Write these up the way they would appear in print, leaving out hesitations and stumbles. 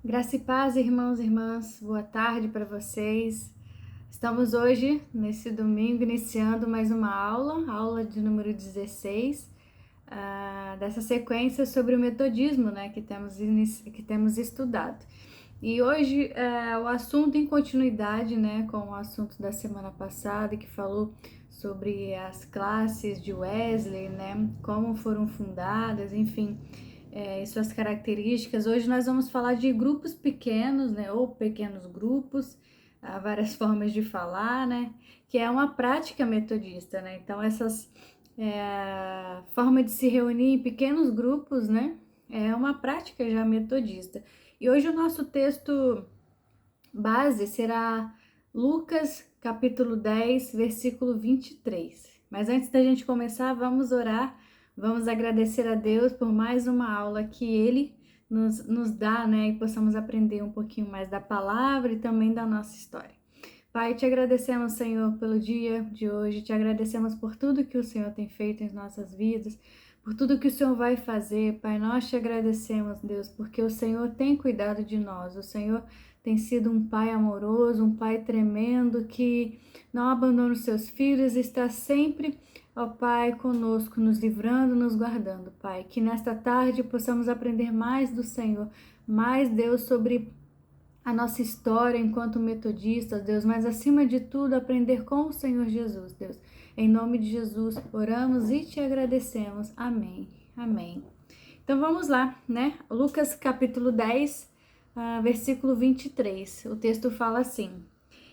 Graça e paz, irmãos e irmãs, boa tarde para vocês. Estamos hoje, nesse domingo, iniciando mais uma aula de número 16, dessa sequência sobre o metodismo, né, que temos estudado. E hoje o assunto em continuidade, né, com o assunto da semana passada, que falou sobre as classes de Wesley, né, como foram fundadas, enfim, e suas características. Hoje nós vamos falar de grupos pequenos, né, ou pequenos grupos, há várias formas de falar, né, que é uma prática metodista, né. Então essas forma de se reunir em pequenos grupos, né, é uma prática já metodista. E hoje o nosso texto base será Lucas capítulo 10, versículo 23. Mas antes da gente começar, vamos orar, vamos agradecer a Deus por mais uma aula que Ele nos dá, né? E possamos aprender um pouquinho mais da palavra e também da nossa história. Pai, te agradecemos, Senhor, pelo dia de hoje, te agradecemos por tudo que o Senhor tem feito em nossas vidas, por tudo que o Senhor vai fazer, Pai. Nós te agradecemos, Deus, porque o Senhor tem cuidado de nós, o Senhor tem sido um Pai amoroso, um Pai tremendo, que não abandona os seus filhos, está sempre, ó Pai, conosco, nos livrando, nos guardando, Pai. Que nesta tarde possamos aprender mais do Senhor, mais, Deus, sobre a nossa história enquanto metodistas, Deus, mas acima de tudo aprender com o Senhor Jesus, Deus. Em nome de Jesus, oramos e te agradecemos. Amém. Amém. Então vamos lá, né? Lucas capítulo 10, versículo 23. O texto fala assim: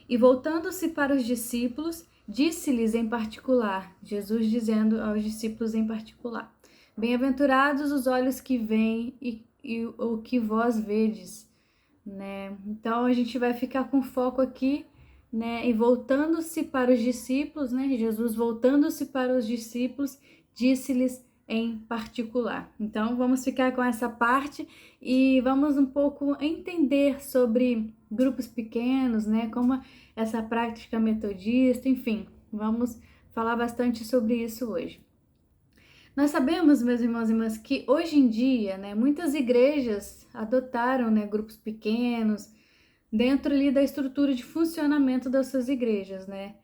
E voltando-se para os discípulos, disse-lhes em particular, Jesus dizendo aos discípulos em particular: Bem-aventurados os olhos que veem e o que vós vedes, né? Então a gente vai ficar com foco aqui, né? E voltando-se para os discípulos, né? Jesus voltando-se para os discípulos, disse-lhes em particular. Então vamos ficar com essa parte e vamos um pouco entender sobre grupos pequenos, né? Como essa prática metodista, enfim, vamos falar bastante sobre isso hoje. Nós sabemos, meus irmãos e irmãs, que hoje em dia, né, muitas igrejas adotaram, né, grupos pequenos dentro ali da estrutura de funcionamento das suas igrejas, né?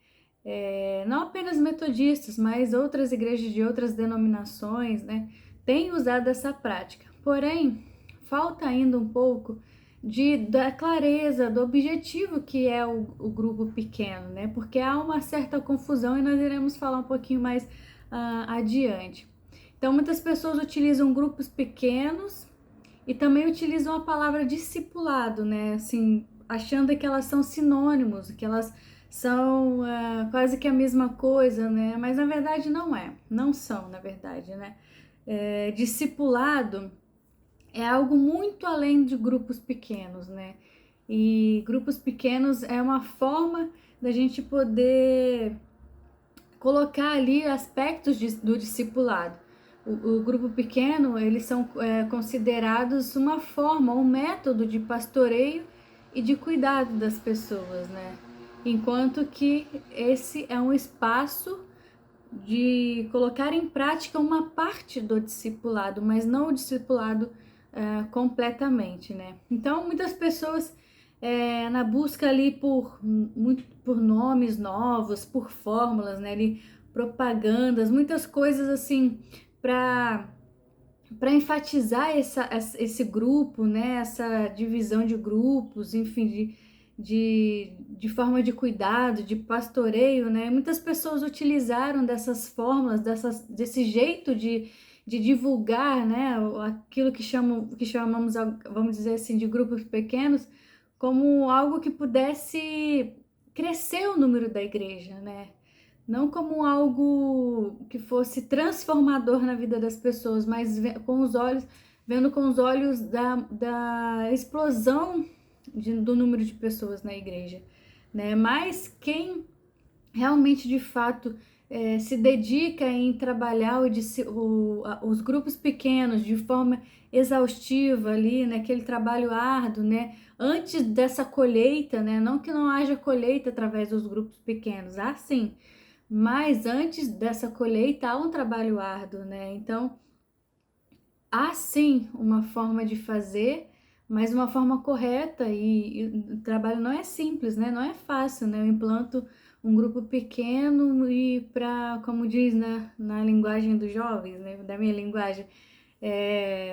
Não apenas metodistas, mas outras igrejas de outras denominações, né, têm usado essa prática. Porém, falta ainda um pouco da clareza, do objetivo que é o grupo pequeno, né? Porque há uma certa confusão e nós iremos falar um pouquinho mais adiante. Então, muitas pessoas utilizam grupos pequenos e também utilizam a palavra discipulado, né? Assim, achando que elas são sinônimos, que elas são quase que a mesma coisa, né? Mas na verdade não são, na verdade, né? Discipulado é algo muito além de grupos pequenos, né? E grupos pequenos é uma forma da gente poder colocar ali aspectos do discipulado. O grupo pequeno, eles são considerados uma forma, um método de pastoreio e de cuidado das pessoas, né? Enquanto que esse é um espaço de colocar em prática uma parte do discipulado, mas não o discipulado completamente, né? Então, muitas pessoas na busca ali por nomes novos, por fórmulas, né? Ali, propagandas, muitas coisas assim para enfatizar esse grupo, né? Essa divisão de grupos, enfim, de forma de cuidado, de pastoreio, né? Muitas pessoas utilizaram dessas fórmulas, desse jeito de divulgar, né? Aquilo que chamamos, vamos dizer assim, de grupos pequenos, como algo que pudesse crescer o número da igreja, né? Não como algo que fosse transformador na vida das pessoas, mas vendo com os olhos da explosão do número de pessoas na igreja, né? Mas quem realmente, de fato, se dedica em trabalhar os grupos pequenos de forma exaustiva ali, né? Aquele trabalho árduo, né? Antes dessa colheita, né? Não que não haja colheita através dos grupos pequenos, sim, mas antes dessa colheita há um trabalho árduo, né? Então, há sim uma forma de fazer, mas de uma forma correta, e o trabalho não é simples, né? Não é fácil, né? Eu implanto um grupo pequeno e para, como diz na linguagem dos jovens, né? Da minha linguagem,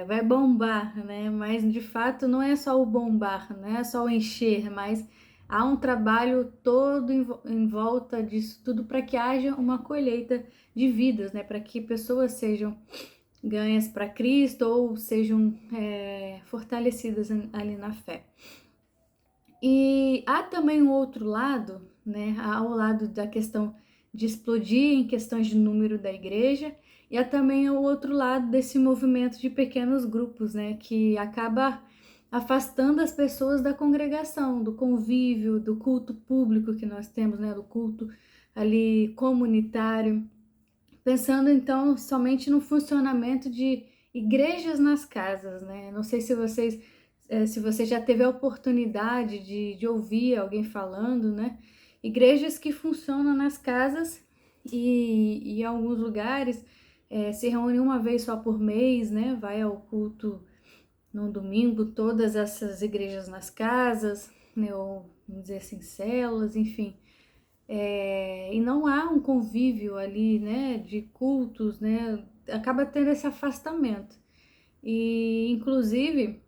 vai bombar, né? Mas de fato não é só o bombar, não é só o encher, mas há um trabalho todo em volta disso tudo para que haja uma colheita de vidas, né? Para que pessoas sejam ganhas para Cristo ou sejam fortalecidas ali na fé. E há também um outro lado, né? Ao lado da questão de explodir em questões de número da igreja, e há também o outro lado desse movimento de pequenos grupos, né? Que acaba afastando as pessoas da congregação, do convívio, do culto público que nós temos, né? Do culto ali comunitário. Pensando então somente no funcionamento de igrejas nas casas, né? Não sei se se você já teve a oportunidade de ouvir alguém falando, né? Igrejas que funcionam nas casas e em alguns lugares se reúnem uma vez só por mês, né? Vai ao culto no domingo, todas essas igrejas nas casas, né? Ou vamos dizer assim, células, enfim. E não há um convívio ali, né, de cultos, né, acaba tendo esse afastamento. E, inclusive,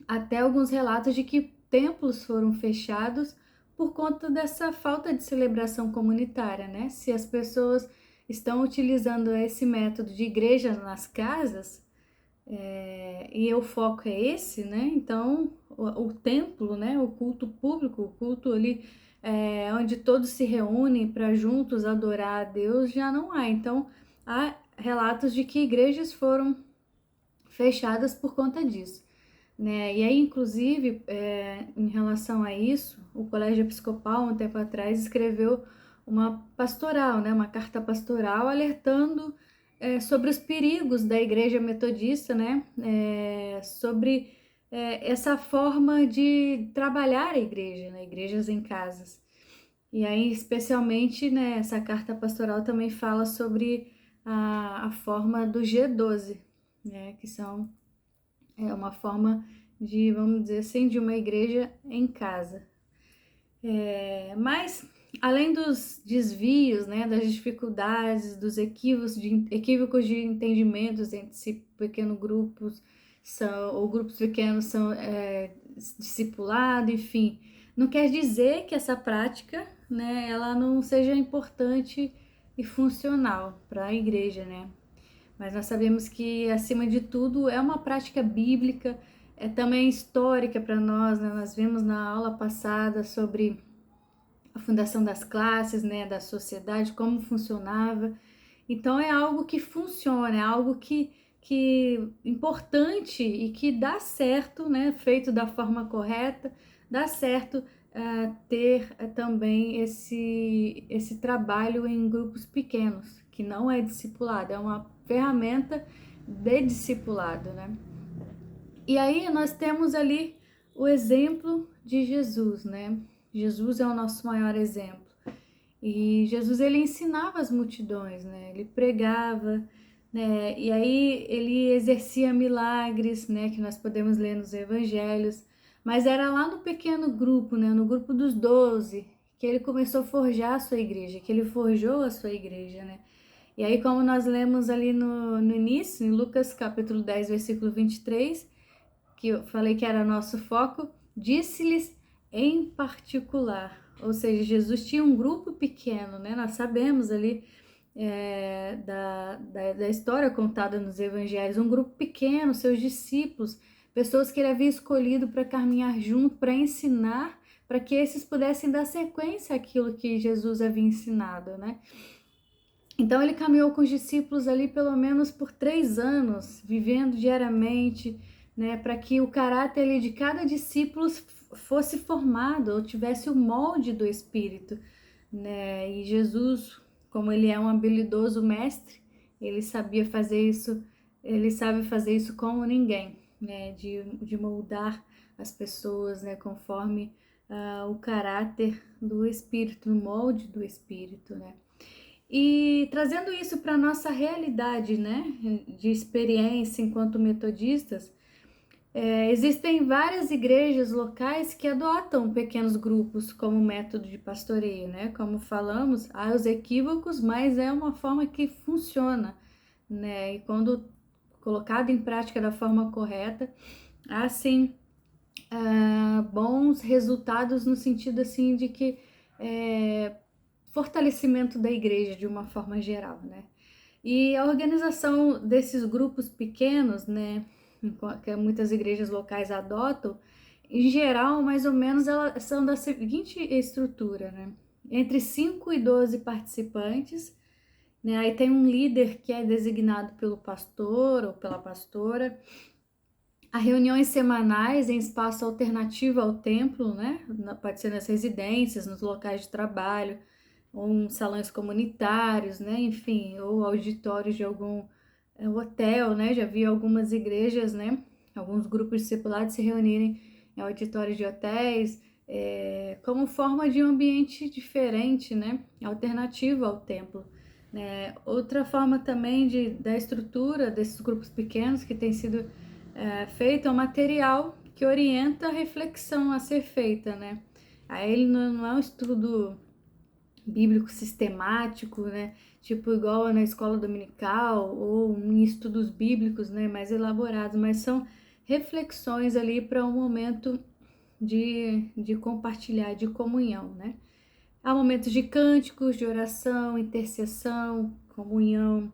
até alguns relatos de que templos foram fechados por conta dessa falta de celebração comunitária, né? Se as pessoas estão utilizando esse método de igreja nas casas, e o foco é esse, né? Então, o templo, né? O culto público, o culto ali onde todos se reúnem para juntos adorar a Deus, já não há. Então, há relatos de que igrejas foram fechadas por conta disso, né? E aí, inclusive, em relação a isso, o Colégio Episcopal, um tempo atrás, escreveu uma pastoral, né? Uma carta pastoral alertando sobre os perigos da Igreja Metodista, né? Sobre essa forma de trabalhar a igreja, né? Igrejas em casas. E aí, especialmente, né, essa carta pastoral também fala sobre a forma do G12, né? Que são uma forma de, vamos dizer assim, de uma igreja em casa. Mas, além dos desvios, né, das dificuldades, dos equívocos de entendimentos entre si, pequenos grupos ou grupos pequenos são discipulados, enfim, não quer dizer que essa prática, né, ela não seja importante e funcional para a igreja, né? Mas nós sabemos que, acima de tudo, é uma prática bíblica, é também histórica para nós, né? Nós vimos na aula passada sobre a fundação das classes, né, da sociedade, como funcionava. Então é algo que funciona, é algo que importante e que dá certo, né, feito da forma correta, dá certo ter também esse trabalho em grupos pequenos, que não é discipulado, é uma ferramenta de discipulado, né? E aí nós temos ali o exemplo de Jesus, né? Jesus é o nosso maior exemplo. E Jesus, ele ensinava as multidões, né? Ele pregava, né? E aí ele exercia milagres, né? Que nós podemos ler nos evangelhos. Mas era lá no pequeno grupo, né? No grupo dos 12, que ele começou a forjar a sua igreja, que ele forjou a sua igreja, né? E aí, como nós lemos ali no início, em Lucas capítulo 10, versículo 23, que eu falei que era nosso foco, disse-lhes em particular. Ou seja, Jesus tinha um grupo pequeno, né? Nós sabemos ali da história contada nos evangelhos, um grupo pequeno, seus discípulos, pessoas que ele havia escolhido para caminhar junto, para ensinar, para que esses pudessem dar sequência àquilo que Jesus havia ensinado, né? Então ele caminhou com os discípulos ali pelo menos por 3 anos, vivendo diariamente, né, para que o caráter ali de cada discípulo fosse formado, ou tivesse o molde do Espírito, né? E Jesus, como ele é um habilidoso mestre, ele sabia fazer isso, ele sabe fazer isso como ninguém, né? De moldar as pessoas, né, conforme o caráter do Espírito, no molde do Espírito, né? E trazendo isso para a nossa realidade, né, de experiência enquanto metodistas, Existem várias igrejas locais que adotam pequenos grupos como método de pastoreio, né? Como falamos, há os equívocos, mas é uma forma que funciona, né? E quando colocado em prática da forma correta, há sim bons resultados no sentido assim de que fortalecimento da igreja de uma forma geral, né? E a organização desses grupos pequenos, né, que muitas igrejas locais adotam, em geral, mais ou menos, elas são da seguinte estrutura, né? Entre 5 e 12 participantes, né? Aí tem um líder que é designado pelo pastor ou pela pastora. Há reuniões semanais em espaço alternativo ao templo, né? Pode ser nas residências, nos locais de trabalho, ou em salões comunitários, né? Enfim, ou auditórios de algum hotel, né? Já vi algumas igrejas, né? Alguns grupos discipulados se reunirem em auditórios de hotéis, como forma de um ambiente diferente, né? Alternativo ao templo. Né? Outra forma também da estrutura desses grupos pequenos que tem sido feito é um material que orienta a reflexão a ser feita, né? Aí ele não é um estudo bíblico sistemático, né? Tipo igual na escola dominical ou em estudos bíblicos, né? Mais elaborados, mas são reflexões ali para um momento de compartilhar, de comunhão, né? Há momentos de cânticos, de oração, intercessão, comunhão.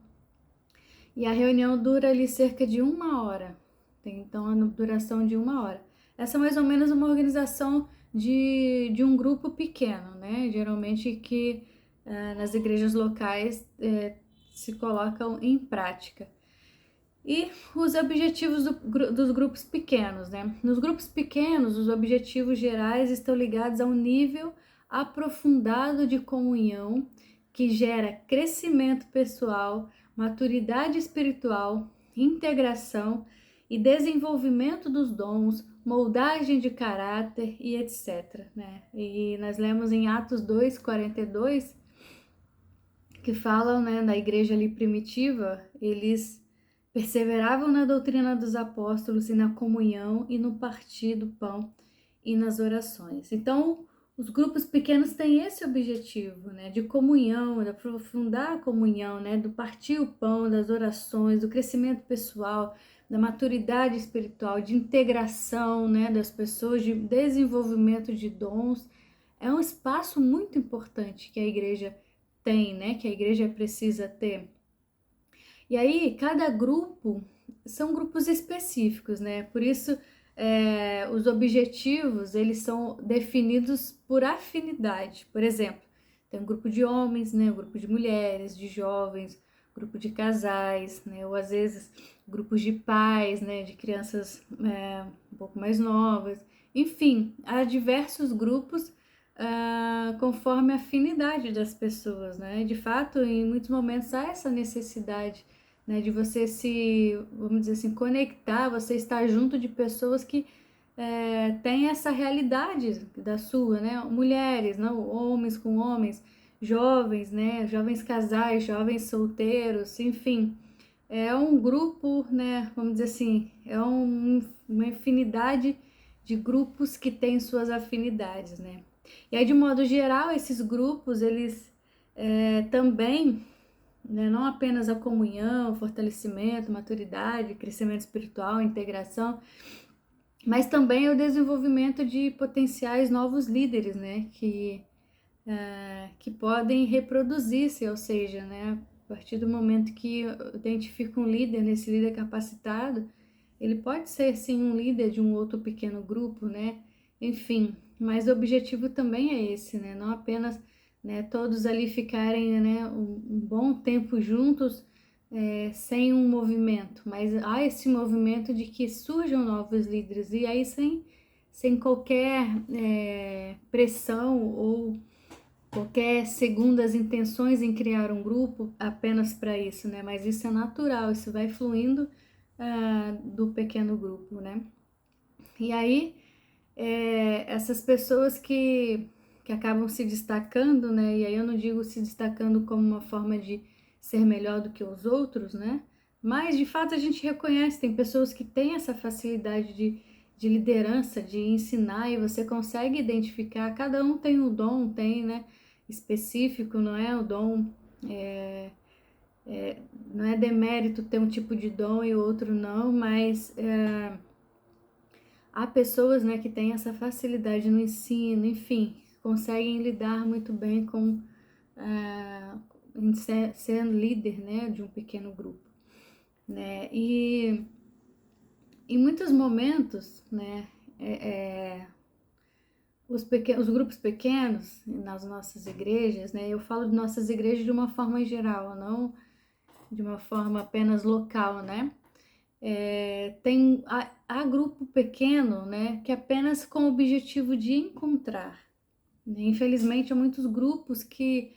E a reunião dura ali cerca de 1 hora. Tem então a duração de 1 hora. Essa é mais ou menos uma organização de um grupo pequeno, né? Geralmente que nas igrejas locais se colocam em prática. E os objetivos dos grupos pequenos, né? Nos grupos pequenos, os objetivos gerais estão ligados a um nível aprofundado de comunhão que gera crescimento pessoal, maturidade espiritual, integração e desenvolvimento dos dons, moldagem de caráter e etc, né? E nós lemos em Atos 2:42 que falam, né, da igreja ali primitiva, eles perseveravam na doutrina dos apóstolos e na comunhão e no partir do pão e nas orações. Então, os grupos pequenos têm esse objetivo, né, de comunhão, de aprofundar a comunhão, né, do partir o pão, das orações, do crescimento pessoal, da maturidade espiritual, de integração, né, das pessoas, de desenvolvimento de dons. É um espaço muito importante que a igreja tem, né, que a igreja precisa ter. E aí, cada grupo são grupos específicos, né? Por isso, os objetivos, eles são definidos por afinidade. Por exemplo, tem um grupo de homens, né? Um grupo de mulheres, de jovens, grupo de casais, né? Ou às vezes grupos de pais, né? De crianças um pouco mais novas. Enfim, há diversos grupos conforme a afinidade das pessoas, né? De fato, em muitos momentos há essa necessidade, né, de você se, vamos dizer assim, conectar, você estar junto de pessoas que têm essa realidade da sua, né? Mulheres, não, homens com homens, jovens, né? Jovens casais, jovens solteiros, enfim. É um grupo, né? Vamos dizer assim, uma infinidade de grupos que têm suas afinidades, né? E aí, de modo geral, esses grupos, eles também, né, não apenas a comunhão, fortalecimento, maturidade, crescimento espiritual, integração, mas também o desenvolvimento de potenciais novos líderes, né, que podem reproduzir-se, ou seja, né, a partir do momento que eu identifico um líder, nesse líder capacitado, ele pode ser sim um líder de um outro pequeno grupo, né, enfim, mas o objetivo também é esse, né, não apenas, né, todos ali ficarem, né, um bom tempo juntos, sem um movimento, mas há esse movimento de que surjam novos líderes, e aí sem qualquer pressão ou qualquer segundas intenções em criar um grupo apenas para isso, né? Mas isso é natural, isso vai fluindo do pequeno grupo, né? E aí, essas pessoas que acabam se destacando, né? E aí eu não digo se destacando como uma forma de ser melhor do que os outros, né? mas de fato a gente reconhece, tem pessoas que têm essa facilidade de liderança, de ensinar, e você consegue identificar, cada um tem um dom, tem, né, específico, não é o dom, não é demérito ter um tipo de dom e o outro não, mas há pessoas, né, que têm essa facilidade no ensino, enfim, conseguem lidar muito bem com em ser líder, né, de um pequeno grupo, né, e em muitos momentos, né, os grupos pequenos nas nossas igrejas, né, eu falo de nossas igrejas de uma forma geral, não de uma forma apenas local, né, há grupo pequeno, né, que apenas com o objetivo de encontrar, né? Infelizmente, há muitos grupos que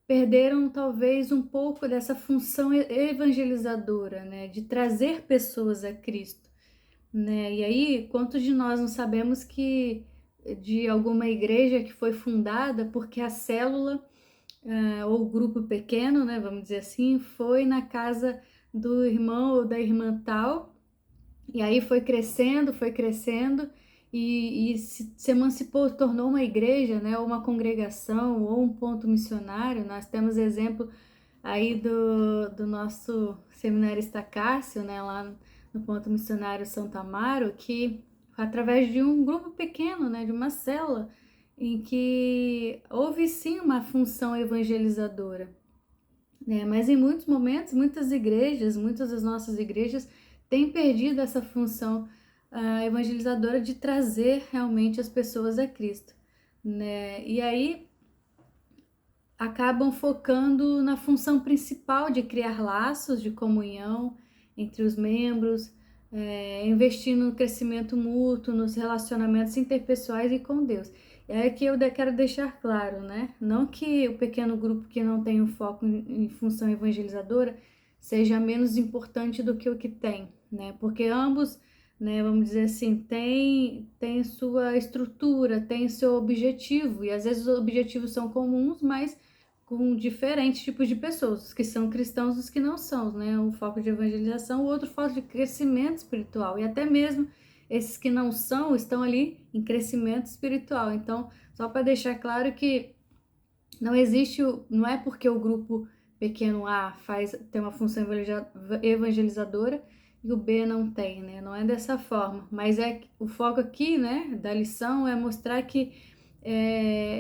perderam talvez um pouco dessa função evangelizadora, né, de trazer pessoas a Cristo, né? E aí, quantos de nós não sabemos que de alguma igreja que foi fundada porque a célula ou o grupo pequeno, né, vamos dizer assim, foi na casa do irmão ou da irmã tal, e aí foi crescendo e se emancipou, tornou uma igreja, né, ou uma congregação ou um ponto missionário. Nós temos exemplo aí do nosso seminarista Cássio, né, lá no ponto missionário Santo Amaro, que através de um grupo pequeno, né, de uma célula, em que houve sim uma função evangelizadora, né? Mas em muitos momentos, muitas igrejas, muitas das nossas igrejas têm perdido essa função evangelizadora de trazer realmente as pessoas a Cristo, né? E aí acabam focando na função principal de criar laços de comunhão entre os membros, investindo no crescimento mútuo, nos relacionamentos interpessoais e com Deus. É que eu quero deixar claro, né? Não que o pequeno grupo que não tem o foco em função evangelizadora seja menos importante do que o que tem, né? Porque ambos, né, vamos dizer assim, tem sua estrutura, tem seu objetivo, e às vezes os objetivos são comuns, mas com diferentes tipos de pessoas, os que são cristãos e os que não são, né? Um foco de evangelização, o outro foco de crescimento espiritual, e até mesmo esses que não são estão ali em crescimento espiritual. Então, só para deixar claro que não existe, não é porque o grupo pequeno A tem uma função evangelizadora e o B não tem, né? Não é dessa forma, mas o foco aqui, né, da lição é mostrar que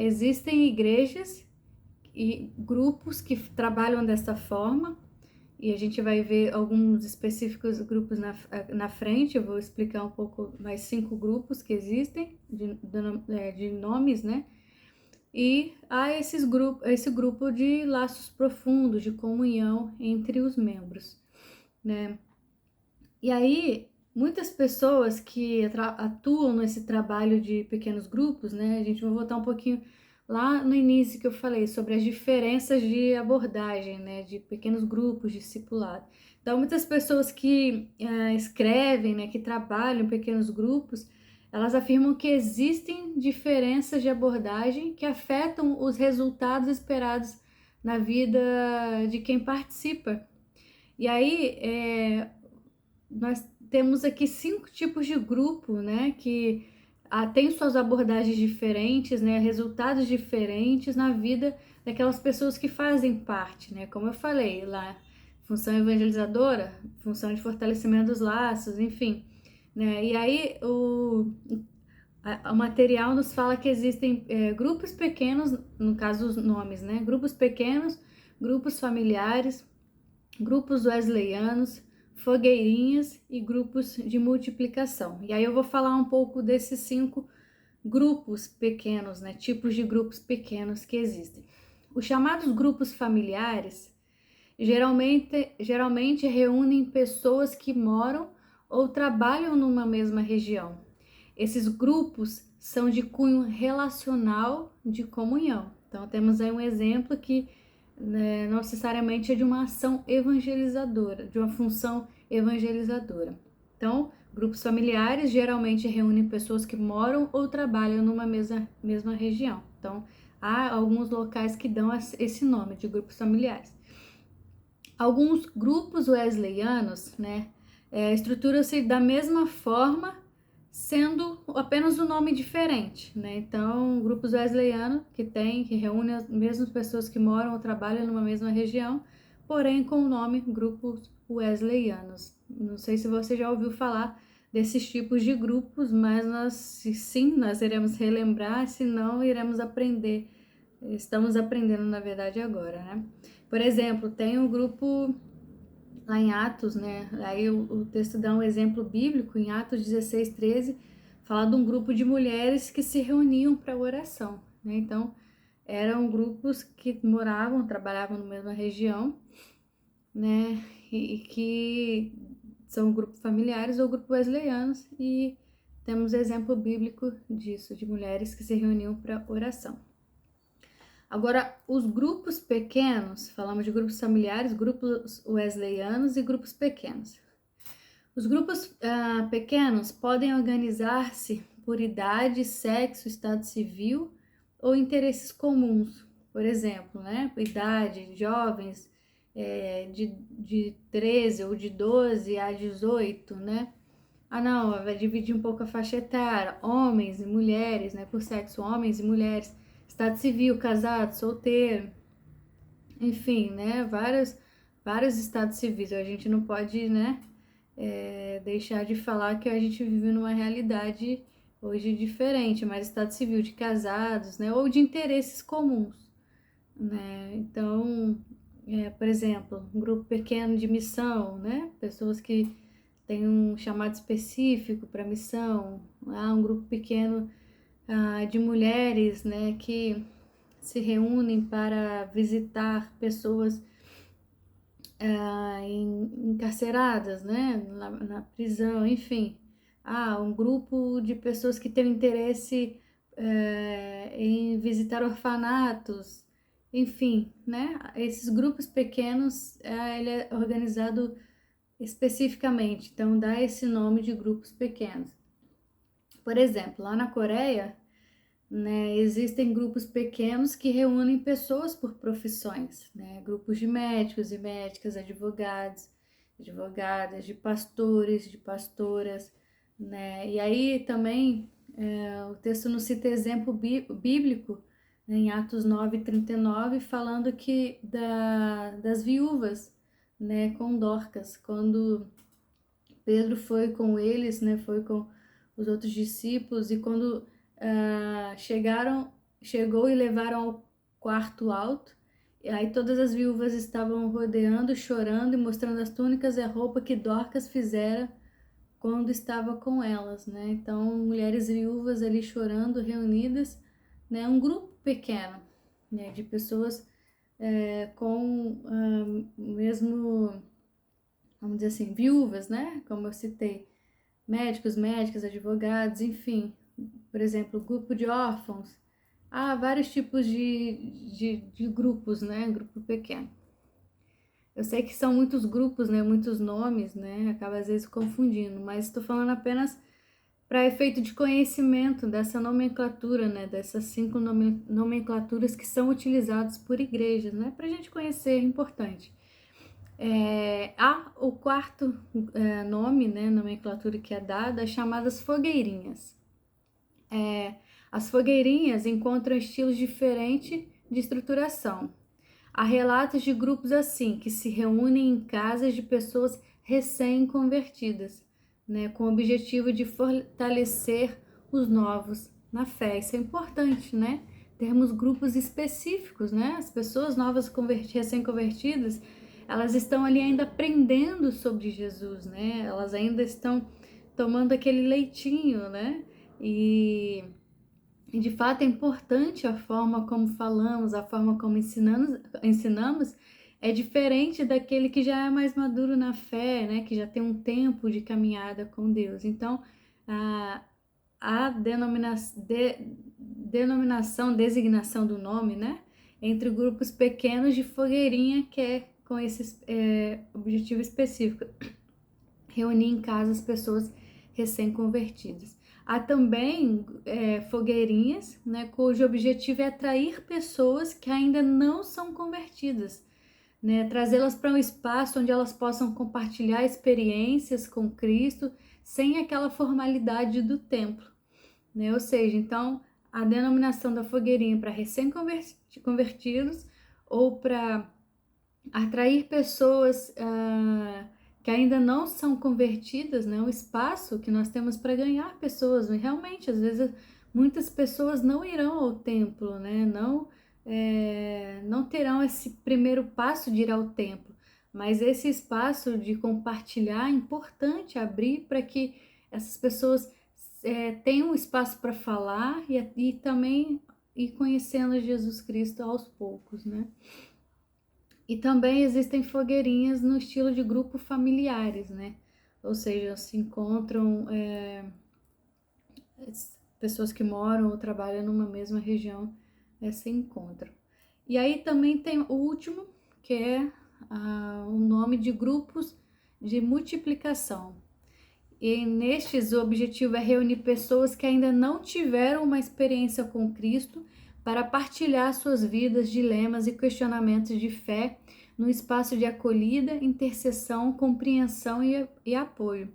existem igrejas e grupos que trabalham dessa forma, e a gente vai ver alguns específicos grupos na frente. Eu vou explicar um pouco mais 5 grupos que existem, de nomes, né? E há esse grupo de laços profundos, de comunhão entre os membros, né? E aí, muitas pessoas que atuam nesse trabalho de pequenos grupos, né? A gente vai voltar um pouquinho lá no início que eu falei sobre as diferenças de abordagem, né, de pequenos grupos, discipulado. Então, muitas pessoas que escrevem, né, que trabalham em pequenos grupos, elas afirmam que existem diferenças de abordagem que afetam os resultados esperados na vida de quem participa. E aí, nós temos aqui 5 tipos de grupo, né, que tem suas abordagens diferentes, né, resultados diferentes na vida daquelas pessoas que fazem parte, né, como eu falei lá, função evangelizadora, função de fortalecimento dos laços, enfim, né, e aí o material nos fala que existem grupos pequenos, no caso os nomes, né, grupos pequenos, grupos familiares, grupos wesleyanos, fogueirinhas e grupos de multiplicação. E aí eu vou falar um pouco desses 5 grupos pequenos, né, tipos de grupos pequenos que existem. Os chamados grupos familiares geralmente reúnem pessoas que moram ou trabalham numa mesma região. Esses grupos são de cunho relacional de comunhão. Então temos aí um exemplo que, né, não necessariamente é de uma ação evangelizadora, de uma função evangelizadora. Então, grupos familiares geralmente reúnem pessoas que moram ou trabalham numa mesma região. Então, há alguns locais que dão esse nome de grupos familiares. Alguns grupos wesleyanos, né, estruturam-se da mesma forma, sendo apenas um nome diferente, né? Então, grupos wesleyanos que reúnem as mesmas pessoas que moram ou trabalham numa mesma região, porém com o nome grupos wesleyanos. Não sei se você já ouviu falar desses tipos de grupos, mas nós iremos relembrar, se não, iremos aprender. Estamos aprendendo, na verdade, agora, né? Por exemplo, tem um grupo lá em Atos, né? Aí o texto dá um exemplo bíblico, em Atos 16:13, fala de um grupo de mulheres que se reuniam para oração, né? Então, eram grupos que moravam, trabalhavam na mesma região, né? E que são grupos familiares ou grupos wesleyanos, e temos exemplo bíblico disso, de mulheres que se reuniam para oração. Agora, os grupos pequenos, falamos de grupos familiares, grupos wesleyanos e grupos pequenos. Os grupos pequenos podem organizar-se por idade, sexo, estado civil ou interesses comuns. Por exemplo, né, idade, jovens de 13 ou de 12 a 18, né? Ah, não, vai dividir um pouco a faixa etária, homens e mulheres, né, por sexo, homens e mulheres, estado civil, casado, solteiro, enfim, né, vários estados civis. A gente não pode, né, deixar de falar que a gente vive numa realidade hoje diferente, mas estado civil de casados, né, ou de interesses comuns, né. Então, por exemplo, um grupo pequeno de missão, né, pessoas que têm um chamado específico para missão, um grupo pequeno de mulheres, né, que se reúnem para visitar pessoas encarceradas, né, na prisão, enfim. Um grupo de pessoas que têm interesse em visitar orfanatos, enfim, né? Esses grupos pequenos, ele é organizado especificamente, então dá esse nome de grupos pequenos. Por exemplo, lá na Coreia, né, existem grupos pequenos que reúnem pessoas por profissões, né, grupos de médicos e médicas, advogados, advogadas, de pastores, de pastoras, né, e aí também o texto nos cita exemplo bíblico, né, em Atos 9:39, falando que das viúvas, né, com Dorcas, quando Pedro foi com eles, né, foi com os outros discípulos, e quando chegou e levaram ao quarto alto, e aí todas as viúvas estavam rodeando, chorando e mostrando as túnicas e a roupa que Dorcas fizera quando estava com elas, né? Então, mulheres viúvas ali chorando, reunidas, né? Um grupo pequeno, né? De pessoas com mesmo, vamos dizer assim, viúvas, né? Como eu citei, médicos, médicas, advogados, enfim. Por exemplo, grupo de órfãos. Há vários tipos de grupos, né? Grupo pequeno. Eu sei que são muitos grupos, né? Muitos nomes, né? Acaba às vezes confundindo, mas estou falando apenas para efeito de conhecimento dessa nomenclatura, né? Dessas 5 nomenclaturas que são utilizadas por igrejas, né? Para a gente conhecer, é importante. O quarto nome, né? Nomenclatura que é dada, é chamadas fogueirinhas. As fogueirinhas encontram estilos diferentes de estruturação. Há relatos de grupos assim, que se reúnem em casas de pessoas recém-convertidas, né, com o objetivo de fortalecer os novos na fé. Isso é importante, né? Termos grupos específicos, né? As pessoas novas recém-convertidas, elas estão ali ainda aprendendo sobre Jesus, né? Elas ainda estão tomando aquele leitinho, né? E de fato é importante a forma como falamos, a forma como ensinamos é diferente daquele que já é mais maduro na fé, né? Que já tem um tempo de caminhada com Deus. Então, a designação do nome, né? Entre grupos pequenos de fogueirinha, que é com esse objetivo específico, reunir em casa as pessoas recém-convertidas. Há também fogueirinhas, né, cujo objetivo é atrair pessoas que ainda não são convertidas, né? Trazê-las para um espaço onde elas possam compartilhar experiências com Cristo sem aquela formalidade do templo, né? Ou seja, então a denominação da fogueirinha para recém-convertidos ou para atrair pessoas que ainda não são convertidas, né? Um espaço que nós temos para ganhar pessoas. E realmente, às vezes, muitas pessoas não irão ao templo, né? Não terão esse primeiro passo de ir ao templo. Mas esse espaço de compartilhar é importante abrir para que essas pessoas tenham um espaço para falar e também ir conhecendo Jesus Cristo aos poucos, né? E também existem fogueirinhas no estilo de grupo familiares, né? Ou seja, se encontram pessoas que moram ou trabalham numa mesma região, se encontram. E aí também tem o último, que é o nome de grupos de multiplicação. E nestes o objetivo é reunir pessoas que ainda não tiveram uma experiência com Cristo para partilhar suas vidas, dilemas e questionamentos de fé num espaço de acolhida, intercessão, compreensão e apoio.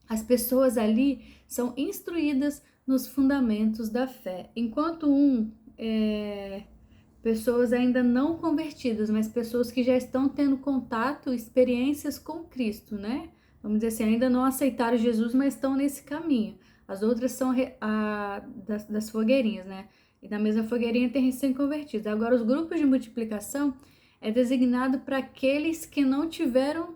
As pessoas ali são instruídas nos fundamentos da fé, enquanto pessoas ainda não convertidas, mas pessoas que já estão tendo contato, experiências com Cristo, né? Vamos dizer assim, ainda não aceitaram Jesus, mas estão nesse caminho. As outras são das fogueirinhas, né? E na mesma fogueirinha tem recém-convertidos. Agora, os grupos de multiplicação é designado para aqueles que não tiveram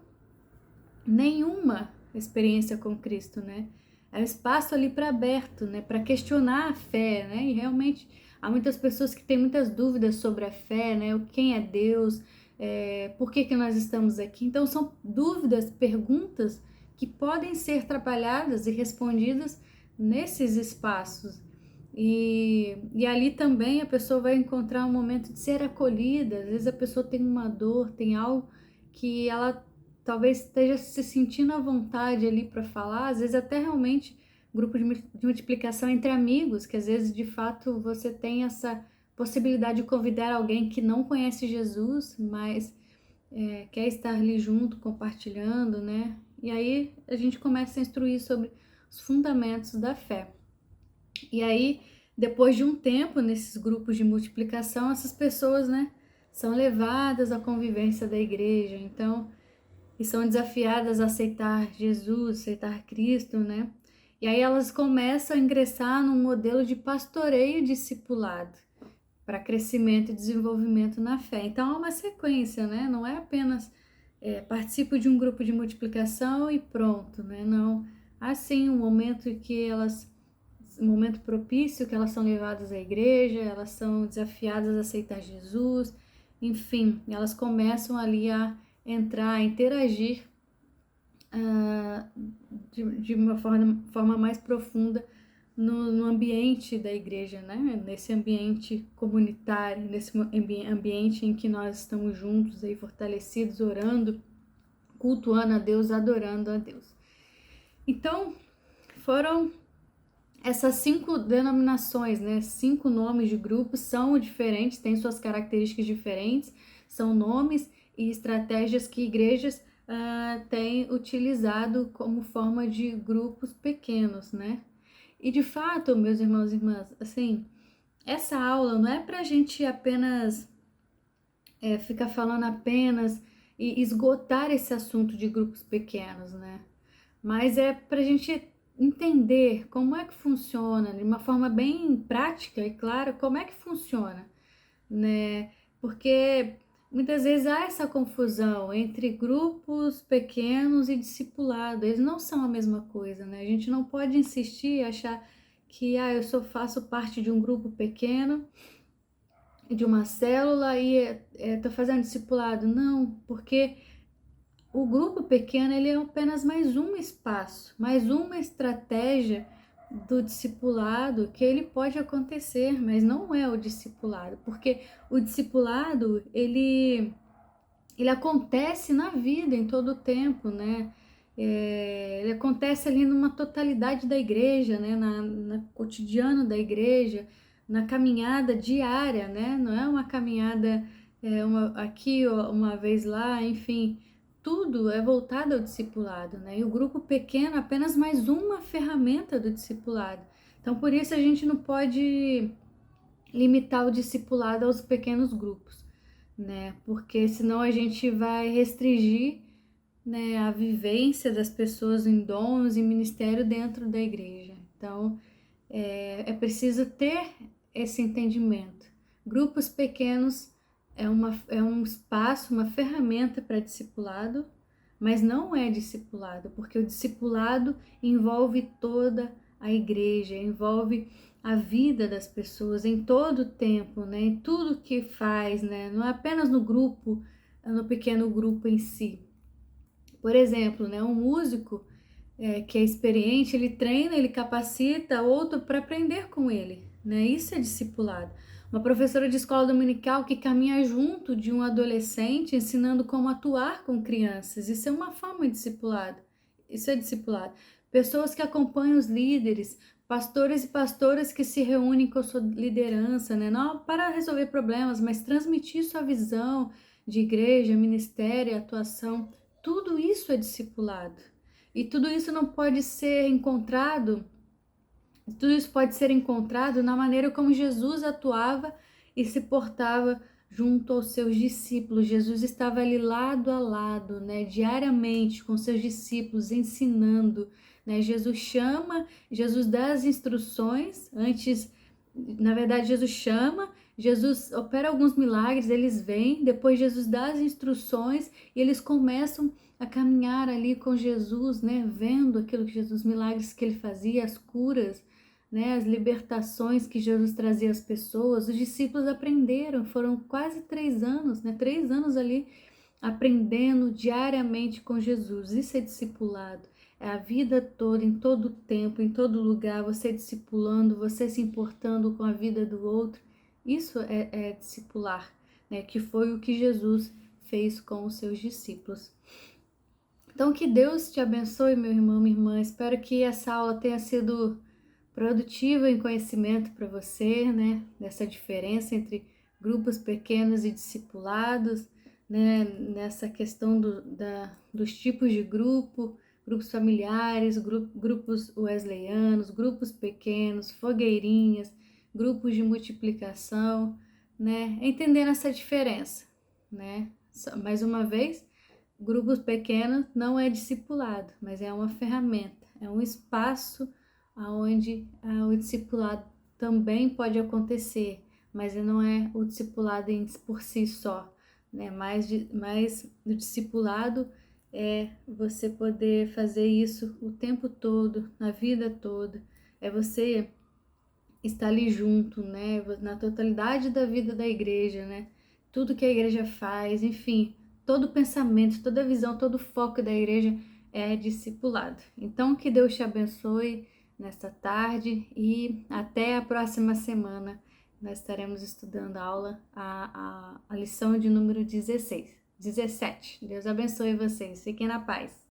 nenhuma experiência com Cristo, né? É um espaço ali para aberto, né? Para questionar a fé, né? E realmente há muitas pessoas que têm muitas dúvidas sobre a fé, né? Quem é Deus? Por que nós estamos aqui? Então são dúvidas, perguntas que podem ser trabalhadas e respondidas nesses espaços. E ali também a pessoa vai encontrar um momento de ser acolhida. Às vezes a pessoa tem uma dor, tem algo que ela talvez esteja se sentindo à vontade ali para falar, às vezes até realmente grupo de multiplicação entre amigos, que às vezes de fato você tem essa possibilidade de convidar alguém que não conhece Jesus, mas quer estar ali junto, compartilhando, né? E aí a gente começa a instruir sobre os fundamentos da fé. E aí, depois de um tempo nesses grupos de multiplicação, essas pessoas, né, são levadas à convivência da igreja, então, e são desafiadas a aceitar Jesus, aceitar Cristo, né? E aí elas começam a ingressar num modelo de pastoreio discipulado para crescimento e desenvolvimento na fé. Então, é uma sequência, né? Não é apenas participo de um grupo de multiplicação e pronto, né? Não. Há sim um momento um momento propício que elas são levadas à igreja, elas são desafiadas a aceitar Jesus, enfim, elas começam ali a entrar, a interagir de uma forma mais profunda no ambiente da igreja, né? Nesse ambiente comunitário, nesse ambiente em que nós estamos juntos, aí, fortalecidos, orando, cultuando a Deus, adorando a Deus. Então, foram essas 5 denominações, né? 5 nomes de grupos, são diferentes, têm suas características diferentes, são nomes e estratégias que igrejas têm utilizado como forma de grupos pequenos, né? E de fato, meus irmãos e irmãs, assim, essa aula não é para a gente apenas ficar falando apenas e esgotar esse assunto de grupos pequenos, né? Mas é para a gente entender como é que funciona, de uma forma bem prática e clara, como é que funciona, né? Porque muitas vezes há essa confusão entre grupos pequenos e discipulado, eles não são a mesma coisa, né? A gente não pode insistir e achar que eu só faço parte de um grupo pequeno, de uma célula e tô fazendo discipulado. Não, porque o grupo pequeno ele é apenas mais um espaço, mais uma estratégia do discipulado que ele pode acontecer, mas não é o discipulado, porque o discipulado ele acontece na vida em todo o tempo, né? Ele acontece ali numa totalidade da igreja, né? No cotidiano da igreja, na caminhada diária, né? Não é uma caminhada aqui, uma vez lá, enfim, tudo é voltado ao discipulado, né? E o grupo pequeno é apenas mais uma ferramenta do discipulado. Então, por isso a gente não pode limitar o discipulado aos pequenos grupos, né? Porque senão a gente vai restringir, né, a vivência das pessoas em dons e ministério dentro da igreja. Então, é preciso ter esse entendimento. Grupos pequenos é um espaço, uma ferramenta para discipulado, mas não é discipulado, porque o discipulado envolve toda a igreja, envolve a vida das pessoas em todo o tempo, né? Em tudo que faz, né? Não é apenas no grupo, no pequeno grupo em si. Por exemplo, né? Um músico que é experiente, ele treina, ele capacita outro para aprender com ele, né? Isso é discipulado. Uma professora de escola dominical que caminha junto de um adolescente, ensinando como atuar com crianças. Isso é uma forma de discipulado. Isso é discipulado. Pessoas que acompanham os líderes, pastores e pastoras que se reúnem com a sua liderança, né? Não para resolver problemas, mas transmitir sua visão de igreja, ministério, atuação. Tudo isso é discipulado. E tudo isso não pode ser encontrado, tudo isso pode ser encontrado na maneira como Jesus atuava e se portava junto aos seus discípulos. Jesus estava ali lado a lado, né, diariamente com seus discípulos, ensinando, né? Jesus dá as instruções antes, na verdade, Jesus chama, Jesus opera alguns milagres, eles vêm, depois Jesus dá as instruções e eles começam a caminhar ali com Jesus, né, vendo aquilo que Jesus, os milagres que ele fazia, as curas, né, as libertações que Jesus trazia às pessoas. Os discípulos aprenderam, foram quase 3 anos, né, 3 anos ali aprendendo diariamente com Jesus. Isso é discipulado. É a vida toda, em todo tempo, em todo lugar, você discipulando, você se importando com a vida do outro. Isso é discipular, né? Que foi o que Jesus fez com os seus discípulos. Então, que Deus te abençoe, meu irmão, minha irmã. Espero que essa aula tenha sido produtiva em conhecimento para você, né? Dessa diferença entre grupos pequenos e discipulados, né? Nessa questão dos tipos de grupo, grupos familiares, grupos wesleyanos, grupos pequenos, fogueirinhas, grupos de multiplicação, né? Entendendo essa diferença, né? Mais uma vez, grupos pequenos não é discipulado, mas é uma ferramenta, é um espaço onde o discipulado também pode acontecer, mas não é o discipulado por si só, né? Mais o discipulado é você poder fazer isso o tempo todo, na vida toda, é você estar ali junto, né? Na totalidade da vida da igreja, né? Tudo que a igreja faz, enfim, todo pensamento, toda visão, todo foco da igreja é discipulado. Então, que Deus te abençoe nesta tarde e até a próxima semana. Nós estaremos estudando a lição de número 17. Deus abençoe vocês. Fiquem na paz.